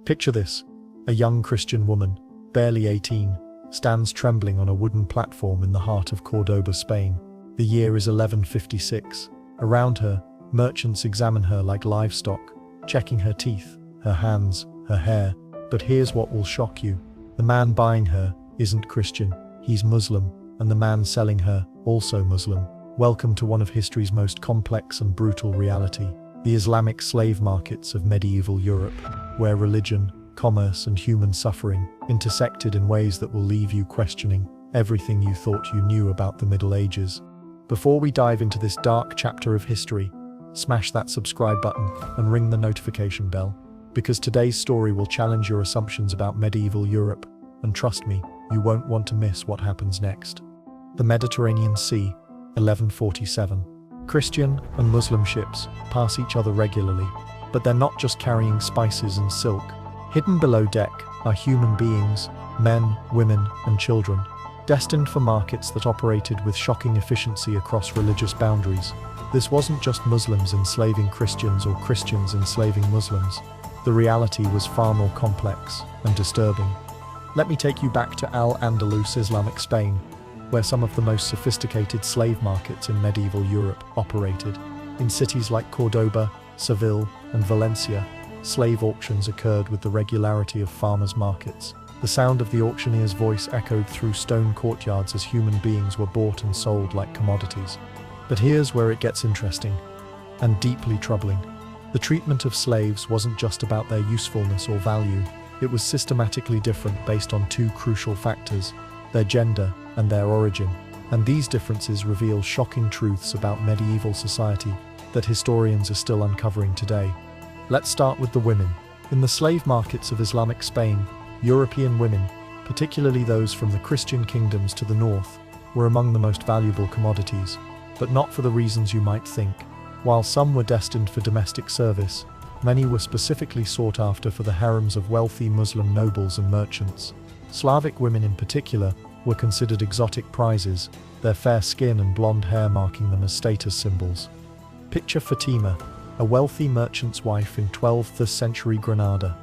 Picture this: a young Christian woman, barely 18, stands trembling on a wooden platform in the heart of Cordoba, Spain. The year is 1156. Around her, merchants examine her like livestock, checking her teeth, her hands, her hair. But here's what will shock you. The man buying her isn't Christian, he's Muslim, and the man selling her, also Muslim. Welcome to one of history's most complex and brutal reality, the Islamic slave markets of medieval Europe, where religion, commerce, and human suffering intersected in ways that will leave you questioning everything you thought you knew about the Middle Ages. Before we dive into this dark chapter of history, smash that subscribe button and ring the notification bell, because today's story will challenge your assumptions about medieval Europe, and trust me, you won't want to miss what happens next. The Mediterranean Sea, 1147. Christian and Muslim ships pass each other regularly, but they're not just carrying spices and silk. Hidden below deck are human beings, men, women, and children, destined for markets that operated with shocking efficiency across religious boundaries. This wasn't just Muslims enslaving Christians or Christians enslaving Muslims. The reality was far more complex and disturbing. Let me take you back to Al-Andalus Islamic Spain, where some of the most sophisticated slave markets in medieval Europe operated. In cities like Cordoba, Seville, and Valencia, slave auctions occurred with the regularity of farmers' markets. The sound of the auctioneer's voice echoed through stone courtyards as human beings were bought and sold like commodities. But here's where it gets interesting, and deeply troubling. The treatment of slaves wasn't just about their usefulness or value. It was systematically different based on two crucial factors: their gender and their origin. And these differences reveal shocking truths about medieval society that historians are still uncovering today. Let's start with the women. In the slave markets of Islamic Spain, European women, particularly those from the Christian kingdoms to the north, were among the most valuable commodities, but not for the reasons you might think. While some were destined for domestic service, many were specifically sought after for the harems of wealthy Muslim nobles and merchants. Slavic women in particular were considered exotic prizes, their fair skin and blonde hair marking them as status symbols. Picture Fatima, a wealthy merchant's wife in 12th century Granada,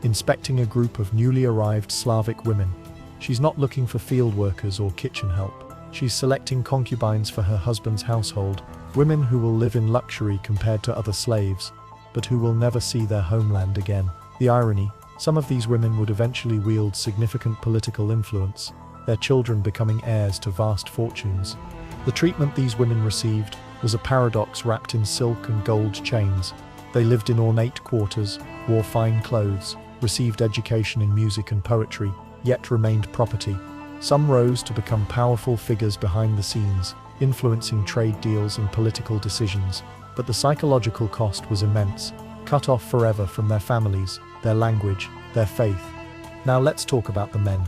inspecting a group of newly arrived Slavic women. She's not looking for field workers or kitchen help. She's selecting concubines for her husband's household, women who will live in luxury compared to other slaves, but who will never see their homeland again. The irony: some of these women would eventually wield significant political influence, their children becoming heirs to vast fortunes. The treatment these women received was a paradox wrapped in silk and gold chains. They lived in ornate quarters, wore fine clothes, received education in music and poetry, yet remained property. Some rose to become powerful figures behind the scenes, influencing trade deals and political decisions. But the psychological cost was immense, cut off forever from their families, their language, their faith. Now let's talk about the men,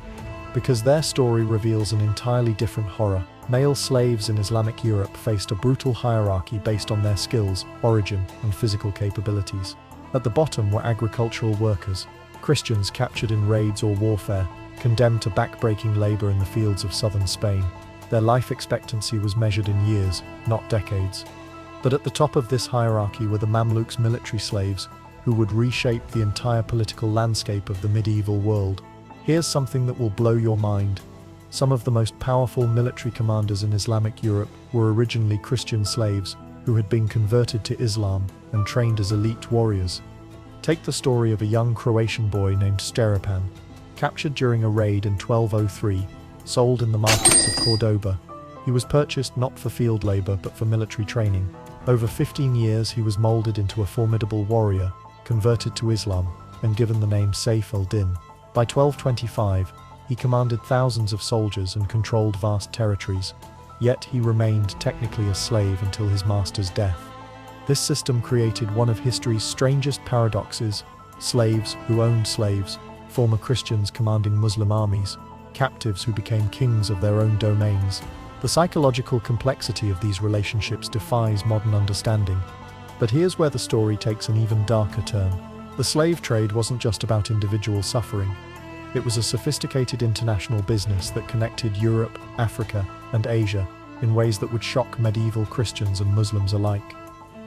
because their story reveals an entirely different horror. Male slaves in Islamic Europe faced a brutal hierarchy based on their skills, origin, and physical capabilities. At the bottom were agricultural workers, Christians captured in raids or warfare, condemned to back-breaking labor in the fields of southern Spain. Their life expectancy was measured in years, not decades. But at the top of this hierarchy were the Mamluks, military slaves, who would reshape the entire political landscape of the medieval world. Here's something that will blow your mind. Some of the most powerful military commanders in Islamic Europe were originally Christian slaves who had been converted to Islam and trained as elite warriors. Take the story of a young Croatian boy named Sterepan, captured during a raid in 1203, sold in the markets of Cordoba. He was purchased not for field labor but for military training. Over 15 years he was molded into a formidable warrior, converted to Islam, and given the name Saif al-Din. By 1225, he commanded thousands of soldiers and controlled vast territories, yet he remained technically a slave until his master's death. This system created one of history's strangest paradoxes: slaves who owned slaves, former Christians commanding Muslim armies, captives who became kings of their own domains. The psychological complexity of these relationships defies modern understanding. But here's where the story takes an even darker turn. The slave trade wasn't just about individual suffering. It was a sophisticated international business that connected Europe, Africa, and Asia in ways that would shock medieval Christians and Muslims alike.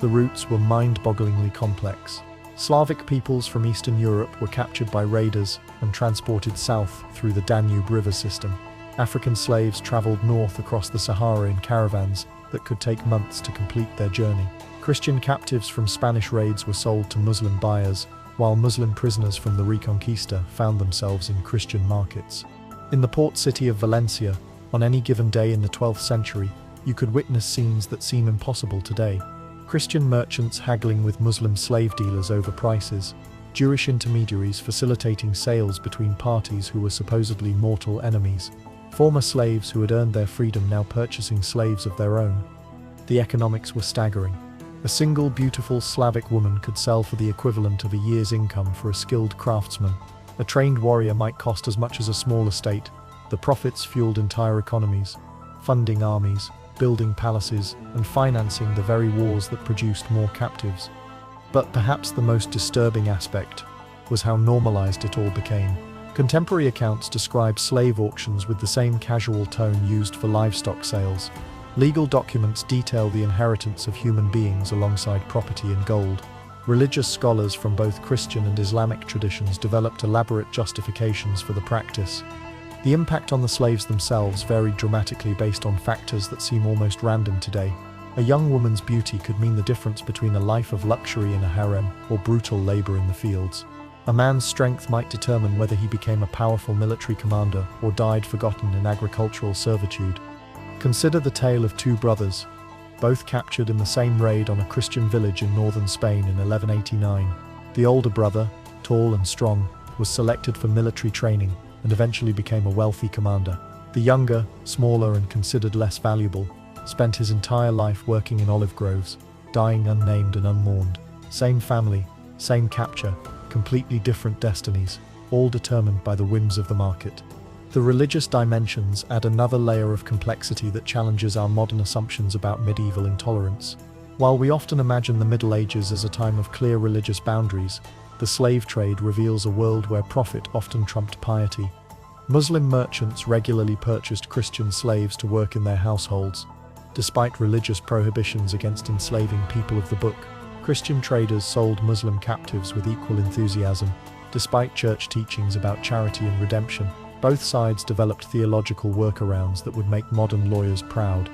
The roots were mind-bogglingly complex. Slavic peoples from Eastern Europe were captured by raiders and transported south through the Danube river system. African slaves traveled north across the Sahara in caravans that could take months to complete their journey. Christian captives from Spanish raids were sold to Muslim buyers, while Muslim prisoners from the Reconquista found themselves in Christian markets. In the port city of Valencia, on any given day in the 12th century, you could witness scenes that seem impossible today. Christian merchants haggling with Muslim slave dealers over prices, Jewish intermediaries facilitating sales between parties who were supposedly mortal enemies, former slaves who had earned their freedom now purchasing slaves of their own. The economics were staggering. A single beautiful Slavic woman could sell for the equivalent of a year's income for a skilled craftsman. A trained warrior might cost as much as a small estate. The profits fueled entire economies, funding armies, building palaces, and financing the very wars that produced more captives. But perhaps the most disturbing aspect was how normalized it all became. Contemporary accounts describe slave auctions with the same casual tone used for livestock sales. Legal documents detail the inheritance of human beings alongside property and gold. Religious scholars from both Christian and Islamic traditions developed elaborate justifications for the practice. The impact on the slaves themselves varied dramatically based on factors that seem almost random today. A young woman's beauty could mean the difference between a life of luxury in a harem or brutal labor in the fields. A man's strength might determine whether he became a powerful military commander or died forgotten in agricultural servitude. Consider the tale of two brothers, both captured in the same raid on a Christian village in northern Spain in 1189. The older brother, tall and strong, was selected for military training and eventually became a wealthy commander. The younger, smaller and considered less valuable, spent his entire life working in olive groves, dying unnamed and unmourned. Same family, same capture, completely different destinies, all determined by the whims of the market. The religious dimensions add another layer of complexity that challenges our modern assumptions about medieval intolerance. While we often imagine the Middle Ages as a time of clear religious boundaries, the slave trade reveals a world where profit often trumped piety. Muslim merchants regularly purchased Christian slaves to work in their households. Despite religious prohibitions against enslaving people of the book, Christian traders sold Muslim captives with equal enthusiasm. Despite church teachings about charity and redemption, both sides developed theological workarounds that would make modern lawyers proud.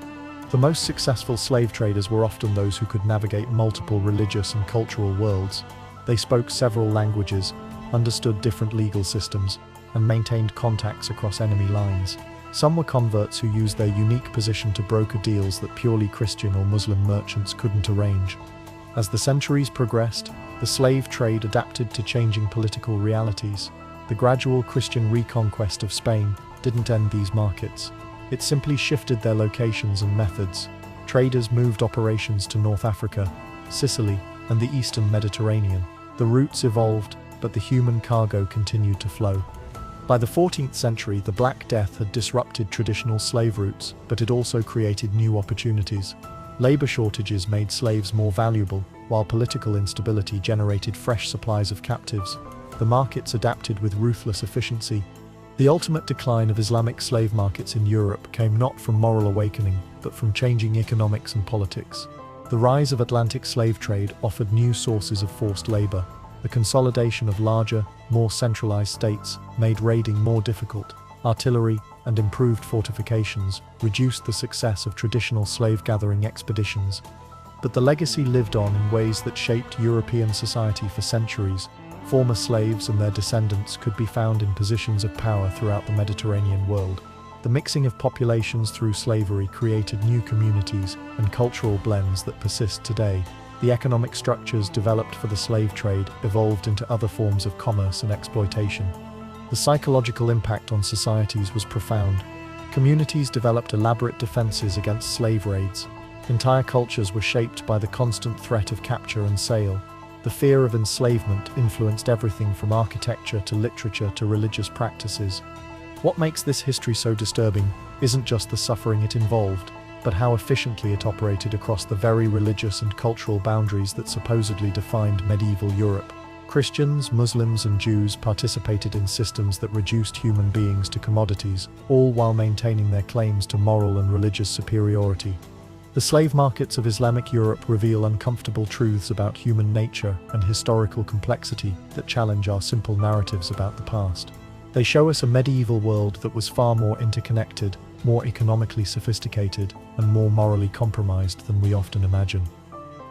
The most successful slave traders were often those who could navigate multiple religious and cultural worlds. They spoke several languages, understood different legal systems, and maintained contacts across enemy lines. Some were converts who used their unique position to broker deals that purely Christian or Muslim merchants couldn't arrange. As the centuries progressed, the slave trade adapted to changing political realities. The gradual Christian reconquest of Spain didn't end these markets. It simply shifted their locations and methods. Traders moved operations to North Africa, Sicily, and the Eastern Mediterranean. The routes evolved, but the human cargo continued to flow. By the 14th century, the Black Death had disrupted traditional slave routes, but it also created new opportunities. Labor shortages made slaves more valuable, while political instability generated fresh supplies of captives. The markets adapted with ruthless efficiency. The ultimate decline of Islamic slave markets in Europe came not from moral awakening, but from changing economics and politics. The rise of Atlantic slave trade offered new sources of forced labor. The consolidation of larger, more centralized states made raiding more difficult. Artillery and improved fortifications reduced the success of traditional slave-gathering expeditions. But the legacy lived on in ways that shaped European society for centuries. Former slaves and their descendants could be found in positions of power throughout the Mediterranean world. The mixing of populations through slavery created new communities and cultural blends that persist today. The economic structures developed for the slave trade evolved into other forms of commerce and exploitation. The psychological impact on societies was profound. Communities developed elaborate defenses against slave raids. Entire cultures were shaped by the constant threat of capture and sale. The fear of enslavement influenced everything from architecture to literature to religious practices. What makes this history so disturbing isn't just the suffering it involved, but how efficiently it operated across the very religious and cultural boundaries that supposedly defined medieval Europe. Christians, Muslims, and Jews participated in systems that reduced human beings to commodities, all while maintaining their claims to moral and religious superiority. The slave markets of Islamic Europe reveal uncomfortable truths about human nature and historical complexity that challenge our simple narratives about the past. They show us a medieval world that was far more interconnected, more economically sophisticated, and more morally compromised than we often imagine.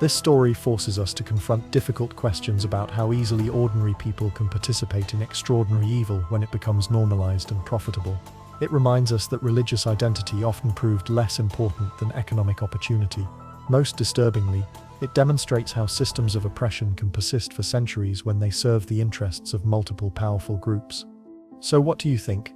This story forces us to confront difficult questions about how easily ordinary people can participate in extraordinary evil when it becomes normalized and profitable. It reminds us that religious identity often proved less important than economic opportunity. Most disturbingly, it demonstrates how systems of oppression can persist for centuries when they serve the interests of multiple powerful groups. So what do you think?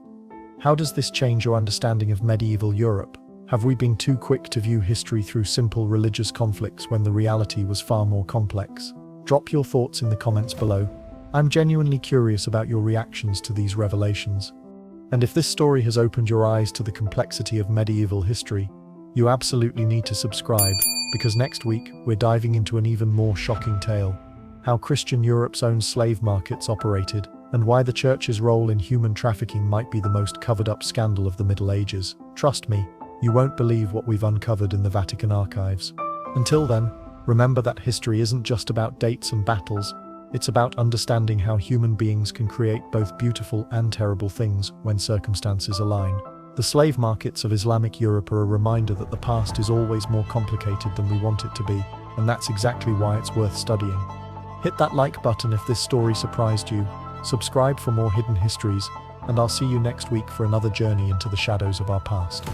How does this change your understanding of medieval Europe? Have we been too quick to view history through simple religious conflicts when the reality was far more complex? Drop your thoughts in the comments below. I'm genuinely curious about your reactions to these revelations. And if this story has opened your eyes to the complexity of medieval history, you absolutely need to subscribe, because next week we're diving into an even more shocking tale: how Christian Europe's own slave markets operated, and why the Church's role in human trafficking might be the most covered-up scandal of the Middle Ages. Trust me, you won't believe what we've uncovered in the Vatican archives. Until then, remember that history isn't just about dates and battles. It's about understanding how human beings can create both beautiful and terrible things when circumstances align. The slave markets of Islamic Europe are a reminder that the past is always more complicated than we want it to be, and that's exactly why it's worth studying. Hit that like button if this story surprised you, subscribe for more hidden histories, and I'll see you next week for another journey into the shadows of our past.